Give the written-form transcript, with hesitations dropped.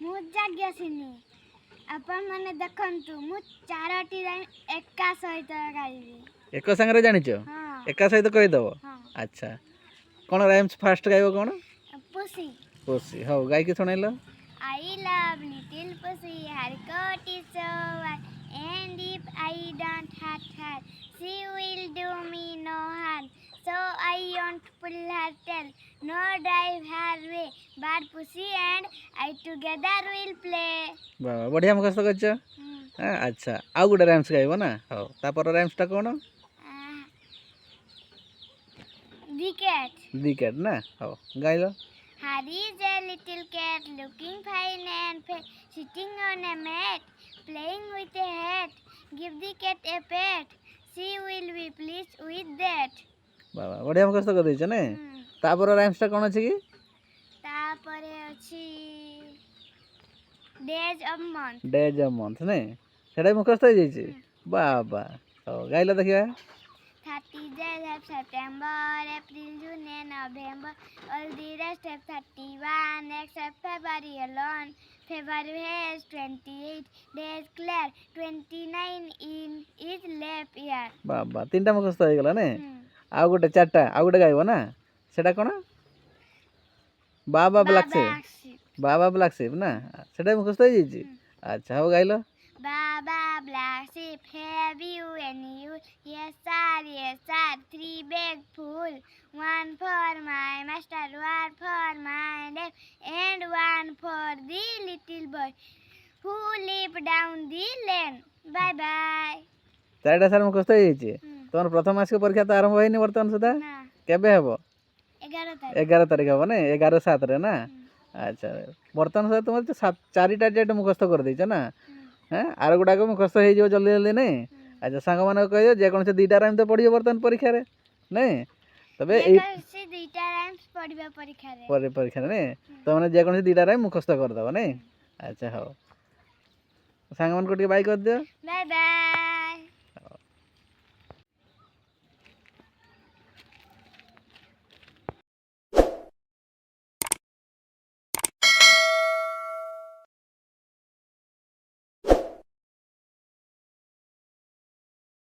ମୁଁ ଜାଗ୍ୟସିନୀ ଆପଣ ମାନେ ଦେଖନ୍ତୁ ମୁଁ ଚାରୋଟି ରାଇମ୍ ଏକା ସହିତ ଗାଇବି। ଏକ ସାଙ୍ଗରେ ଜାଣିଛ? ହଁ ଏକା ସହିତ କହିଦେବ। ହଁ ଆଚ୍ଛା କ'ଣ ରାଇମ୍ସ ଫାଷ୍ଟ ଗାଇବ କ'ଣ? ପୁସି ପୁସି। ହଉ ଗାଇକି ଶୁଣେଇଲ। I love little pussy, her coat is so white, and if I don't hurt her, she will do me no harm. So I won't pull her tail, nor drive her away, but pussy and I together will play. ବାବା ବଢ଼ିଆ ମୁଖସ୍ତ କରିଛ। ଆଚ୍ଛା ଆଉ ଗୋଟେ rhymes ଗାଇବ ନା? ହଉ ତାପର ରାଇମ୍ସଟା କ'ଣ? The cat. ଦି କ୍ୟାଟ୍ ନା? ହଉ ଗାଇଲ। Here is a little cat looking fine and fair, sitting on a mat, playing with a hat. Give the cat a pet, she will be pleased with that. ବାବା ବଢ଼ିଆ ମୁଖସ୍ତ କରିଦେଇଛ ନାଇଁ? ତାପର ରାଇମ୍ସଟା କ'ଣ ଅଛି କି? ତାପରେ ଅଛି Days of Month. Days of month ନାଇଁ? ସେଇଟା ବି ମୁଖସ୍ତ ହେଇଯାଇଛି। ବାବା ହଉ ଗାଇଲ ଦେଖିବା। 30 days of September, April, June and November. All the rest have 31 except February alone. February has 28 days clear, 29 in each leap year. ବାବା ତିନିଟା ମୁଖସ୍ତ ହେଇଗଲା ନାଇଁ? ଆଉ ଗୋଟେ ଚାରିଟା ଆଉ ଗୋଟେ ଗାଇବ ନା? ସେଇଟା କ'ଣ? ବାବା ବ୍ଲାକ୍ ଶିପ୍। ବାବା ବ୍ଲାକ୍ ଶିପ୍ ନା? ସେଇଟା ବି ମୁଖସ୍ତ ହେଇଯାଇଛି। ଆଚ୍ଛା ହଉ ଗାଇଲ। Baba black sheep, have you any use? Yes sir, 3 bags full. One for my master, one for my neighbor, and one for the little boy who lived down the lane. Bye bye. ଚାରିଟା sir ମୁଖସ୍ତ ହେଇଯାଇଛି। ତମର ପ୍ରଥମ ମାସିକ ପରୀକ୍ଷା ତ ଆରମ୍ଭ ହେଇନି ବର୍ତ୍ତମାନ ସୁଦ୍ଧା? ନା କେବେ ହେବ? 11 ତାରିଖ। 11 ତାରିଖ ହେବ ନାଇଁ? 11/7 ନା? ଆଚ୍ଛା ବର୍ତ୍ତମାନ ସୁଦ୍ଧା ତୁମର ତ ଚାରିଟା ଡେଟ୍ ମୁଖସ୍ତ କରିଦେଇଛ ନା? ହଁ ଆର ଗୁଡ଼ାକ ମୁଖସ୍ତ ହେଇଯିବ ଜଲ୍ଦି ଜଲ୍ଦି ନାଇଁ? ଆଚ୍ଛା ସାଙ୍ଗମାନଙ୍କୁ କହିବ ଯେକୌଣସି ଦୁଇଟା ରାଇମ୍ ତ ପଢ଼ିବ ବର୍ତ୍ତମାନ ପରୀକ୍ଷାରେ ନାଇଁ? ତବେ ଏଇ ସେ ଦୁଇଟା ରାଇମ୍ସ ପଢିବା ପରୀକ୍ଷାରେ। ପରୀକ୍ଷାରେ ନାଇଁ? ତମାନେ ଯେକୌଣସି ଦୁଇଟା ରାଇମ୍ ମୁଖସ୍ତ କରିଦେବ ନାଇଁ? ଆଚ୍ଛା ହଉ ସାଙ୍ଗମାନଙ୍କୁ ଟିକେ ବାଇ କରିଦିଅ। Bye bye.